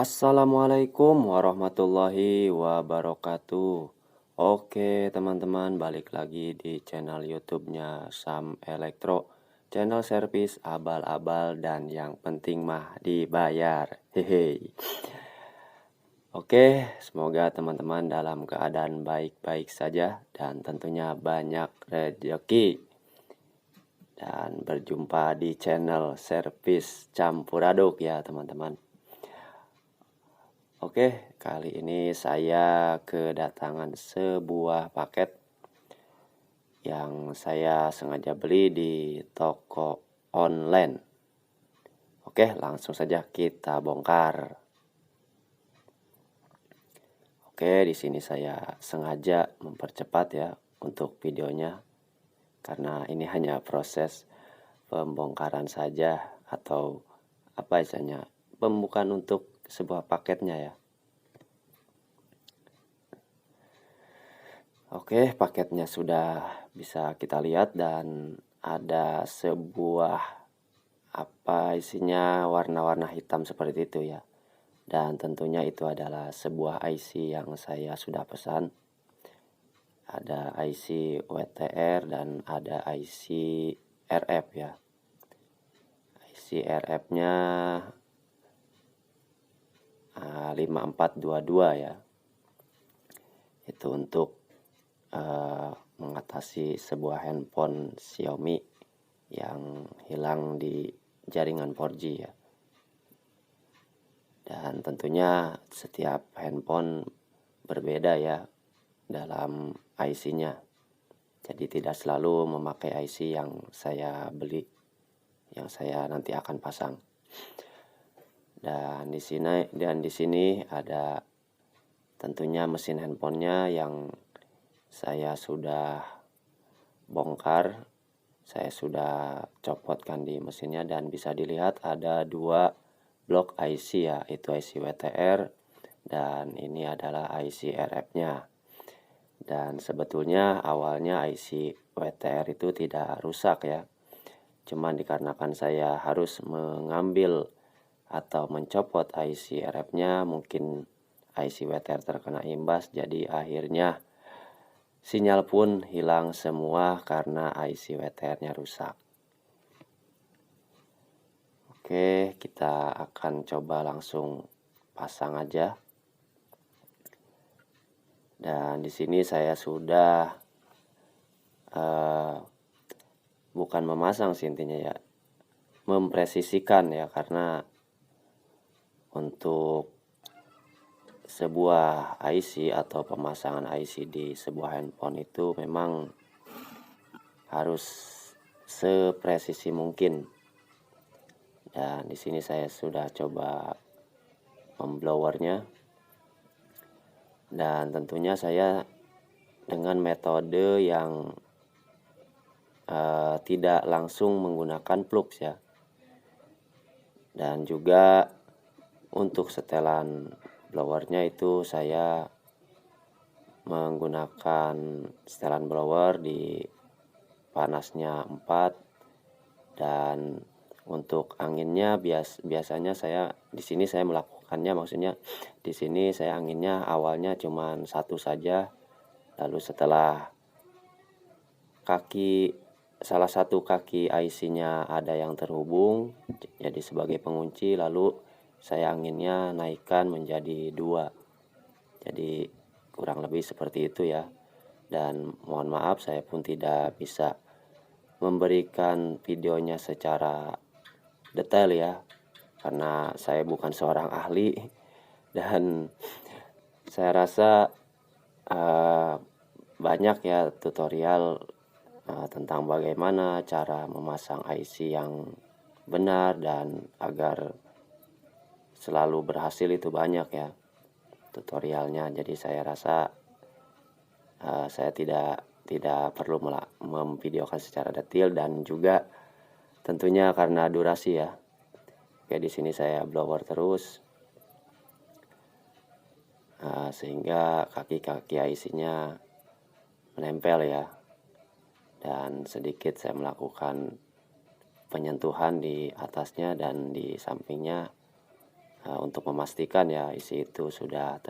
Assalamualaikum warahmatullahi wabarakatuh. Oke teman-teman, balik lagi di channel YouTube-nya Sam Elektro, channel servis abal-abal dan yang penting mah dibayar. Hehe. Oke, semoga teman-teman dalam keadaan baik-baik saja dan tentunya banyak rezeki. Dan berjumpa di channel servis campur aduk ya teman-teman. Oke, kali ini saya kedatangan sebuah paket yang saya sengaja beli di toko online. Oke, langsung saja kita bongkar. Oke, di sini saya sengaja mempercepat ya untuk videonya karena ini hanya proses pembongkaran saja atau apa istilahnya, pembukaan untuk sebuah paketnya ya. Oke, paketnya sudah bisa kita lihat dan ada sebuah apa isinya warna-warna hitam seperti itu ya. Dan tentunya itu adalah sebuah IC yang saya sudah pesan. Ada IC WTR dan ada IC RF ya. IC RF-nya 5422 ya. Itu untuk mengatasi sebuah handphone Xiaomi yang hilang di jaringan 4G ya. Dan tentunya setiap handphone berbeda ya dalam IC-nya. Jadi tidak selalu memakai IC yang saya beli, yang saya nanti akan pasang. Dan di sini ada tentunya mesin handphonenya yang saya sudah bongkar, saya sudah copotkan di mesinnya dan bisa dilihat ada dua blok IC ya, itu IC WTR dan ini adalah IC RF-nya. Dan sebetulnya awalnya IC WTR itu tidak rusak ya, cuman dikarenakan saya harus mengambil atau mencopot IC RF-nya, mungkin IC WTR terkena imbas, jadi akhirnya sinyal pun hilang semua karena IC WTR-nya rusak. Oke, kita akan coba langsung pasang aja. Dan di sini saya sudah bukan memasang sih intinya ya, mempresisikan ya, karena untuk sebuah IC atau pemasangan IC di sebuah handphone itu memang harus sepresisi mungkin. Dan di sini saya sudah coba memblowernya. Dan tentunya saya dengan metode yang tidak langsung menggunakan plugs ya. Dan juga untuk setelan blowernya itu saya menggunakan setelan blower di panasnya 4, dan untuk anginnya biasanya saya di sini saya melakukannya, maksudnya di sini saya anginnya awalnya cuma satu saja, lalu setelah salah satu kaki IC-nya ada yang terhubung jadi sebagai pengunci, lalu saya anginnya naikkan menjadi 2. Jadi kurang lebih seperti itu ya. Dan mohon maaf saya pun tidak bisa memberikan videonya secara detail ya, karena saya bukan seorang ahli. Dan saya rasa banyak ya tutorial tentang bagaimana cara memasang IC yang benar dan agar selalu berhasil, itu banyak ya tutorialnya. Jadi saya rasa saya tidak perlu memvideokan secara detail, dan juga tentunya karena durasi ya. Oke, di sini saya blower terus sehingga kaki-kaki IC-nya menempel ya. Dan sedikit saya melakukan penyentuhan di atasnya dan di sampingnya untuk memastikan ya isi itu sudah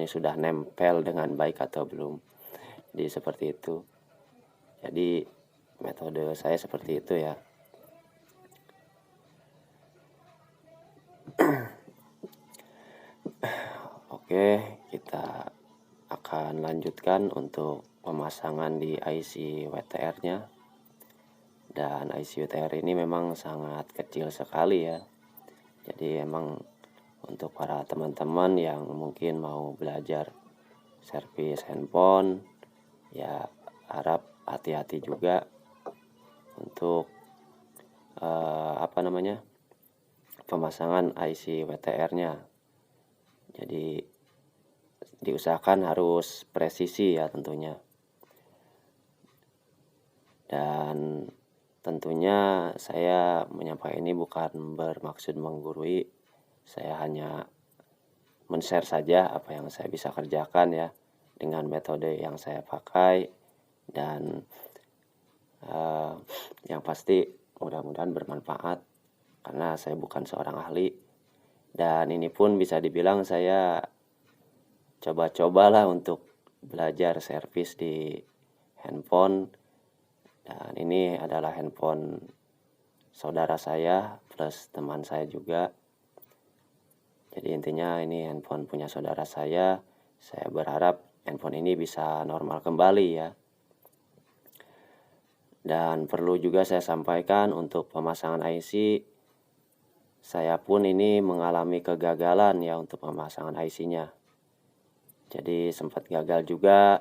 sudah nempel dengan baik atau belum. Jadi seperti itu. Jadi metode saya seperti itu ya. Oke, kita akan lanjutkan untuk pemasangan di IC WTR-nya. Dan IC WTR ini memang sangat kecil sekali ya. Jadi emang untuk para teman-teman yang mungkin mau belajar servis handphone, ya harap hati-hati juga untuk pemasangan IC WTR-nya. Jadi diusahakan harus presisi ya tentunya. Dan tentunya saya menyampaikan ini bukan bermaksud menggurui, saya hanya men-share saja apa yang saya bisa kerjakan ya dengan metode yang saya pakai. Dan yang pasti mudah-mudahan bermanfaat karena saya bukan seorang ahli. Dan ini pun bisa dibilang saya coba-cobalah untuk belajar servis di handphone. Dan ini adalah handphone saudara saya plus teman saya juga. Jadi intinya ini handphone punya saudara saya. Saya berharap handphone ini bisa normal kembali ya. Dan perlu juga saya sampaikan untuk pemasangan IC, saya pun ini mengalami kegagalan ya untuk pemasangan IC-nya. Jadi sempat gagal juga,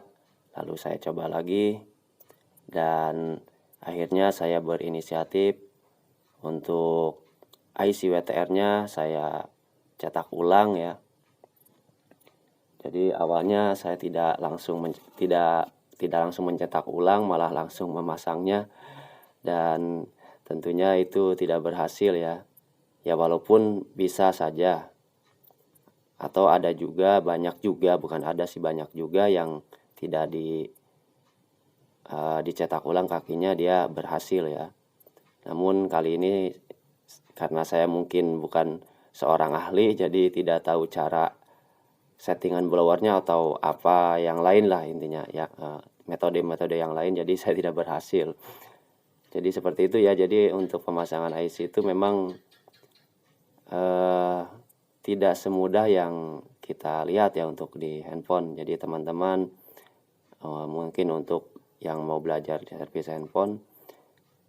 lalu saya coba lagi. Dan akhirnya saya berinisiatif untuk IC WTR-nya saya cetak ulang ya. Jadi awalnya saya tidak langsung mencetak ulang, malah langsung memasangnya. Dan tentunya itu tidak berhasil ya. Ya walaupun bisa saja. Atau ada juga, banyak juga, bukan ada sih, banyak juga yang tidak dicetak ulang kakinya, dia berhasil ya. Namun kali ini karena saya mungkin bukan seorang ahli, jadi tidak tahu cara settingan blowernya atau apa yang lain lah intinya ya, metode-metode yang lain, jadi saya tidak berhasil. Jadi seperti itu ya. Jadi untuk pemasangan IC itu memang tidak semudah yang kita lihat ya untuk di handphone. Jadi teman-teman mungkin untuk yang mau belajar servis handphone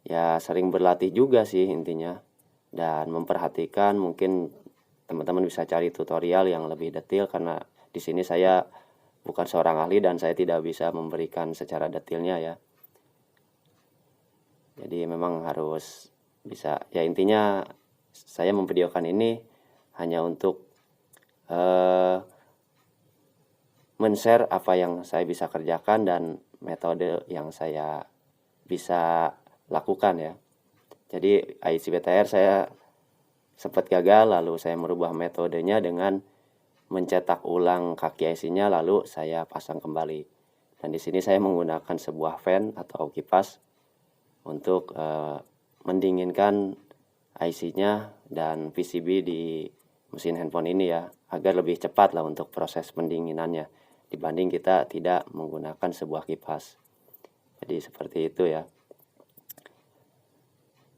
ya sering berlatih juga sih intinya, dan memperhatikan. Mungkin teman-teman bisa cari tutorial yang lebih detail karena di sini saya bukan seorang ahli dan saya tidak bisa memberikan secara detailnya ya. Jadi memang harus bisa ya, intinya saya memvideokan ini hanya untuk men-share apa yang saya bisa kerjakan dan metode yang saya bisa lakukan ya. Jadi IC WTR saya sempat gagal, lalu saya merubah metodenya dengan mencetak ulang kaki IC-nya lalu saya pasang kembali. Dan di sini saya menggunakan sebuah fan atau kipas untuk mendinginkan IC-nya dan PCB di mesin handphone ini ya, agar lebih cepat lah untuk proses pendinginannya dibanding kita tidak menggunakan sebuah kipas. Jadi seperti itu ya.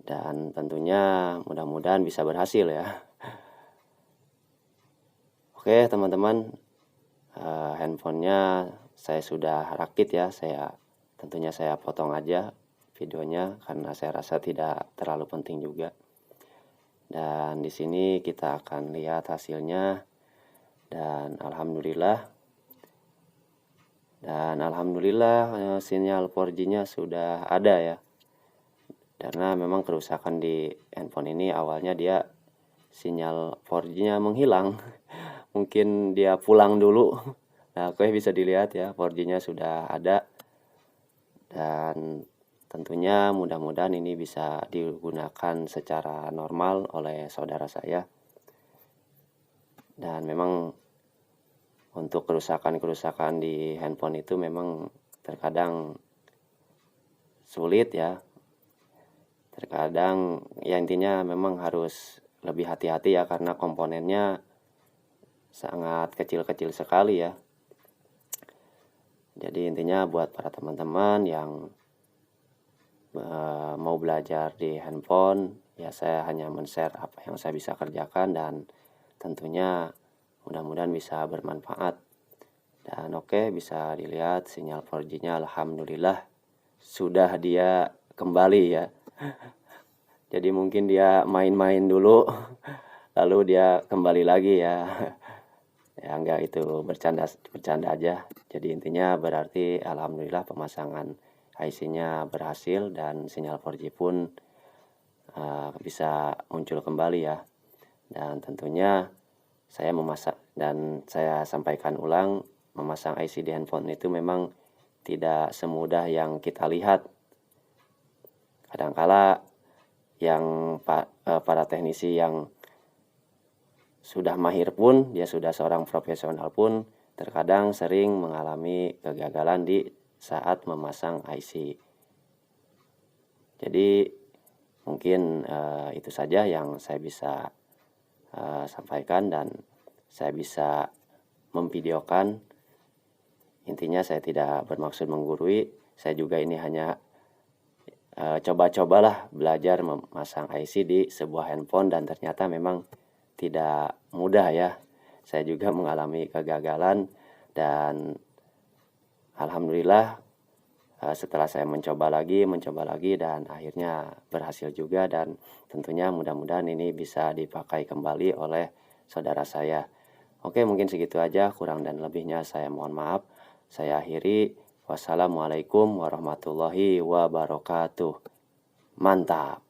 Dan tentunya mudah-mudahan bisa berhasil ya. Oke teman-teman, handphonenya saya sudah rakit ya. Tentunya saya potong aja videonya karena saya rasa tidak terlalu penting juga. Dan di sini kita akan lihat hasilnya. Dan alhamdulillah sinyal 4G-nya sudah ada ya. Karena memang kerusakan di handphone ini awalnya dia sinyal 4G-nya menghilang. Mungkin dia pulang dulu. Nah, oke, bisa dilihat ya 4G-nya sudah ada. Dan tentunya mudah-mudahan ini bisa digunakan secara normal oleh saudara saya. Dan memang untuk kerusakan-kerusakan di handphone itu memang terkadang sulit ya. Terkadang ya intinya memang harus lebih hati-hati ya, karena komponennya sangat kecil-kecil sekali ya. Jadi intinya buat para teman-teman yang mau belajar di handphone, ya saya hanya men-share apa yang saya bisa kerjakan, dan tentunya mudah-mudahan bisa bermanfaat. Dan oke, bisa dilihat sinyal 4G-nya alhamdulillah sudah dia kembali ya. Jadi mungkin dia main-main dulu lalu dia kembali lagi ya. Ya enggak, itu bercanda aja. Jadi intinya berarti alhamdulillah pemasangan IC-nya berhasil dan sinyal 4G pun bisa muncul kembali ya. Dan tentunya saya sampaikan ulang, memasang IC di handphone itu memang tidak semudah yang kita lihat. Kadangkala yang para teknisi yang sudah mahir pun, dia sudah seorang profesional pun, terkadang sering mengalami kegagalan di saat memasang IC. Jadi mungkin itu saja yang saya bisa sampaikan dan saya bisa memvideokan. Intinya saya tidak bermaksud menggurui, saya juga ini hanya coba-cobalah belajar memasang IC di sebuah handphone, dan ternyata memang tidak mudah ya. Saya juga mengalami kegagalan, dan alhamdulillah setelah saya mencoba lagi dan akhirnya berhasil juga, dan tentunya mudah-mudahan ini bisa dipakai kembali oleh saudara saya. Oke, mungkin segitu aja, kurang dan lebihnya saya mohon maaf. Saya akhiri. Wassalamualaikum warahmatullahi wabarakatuh. Mantap.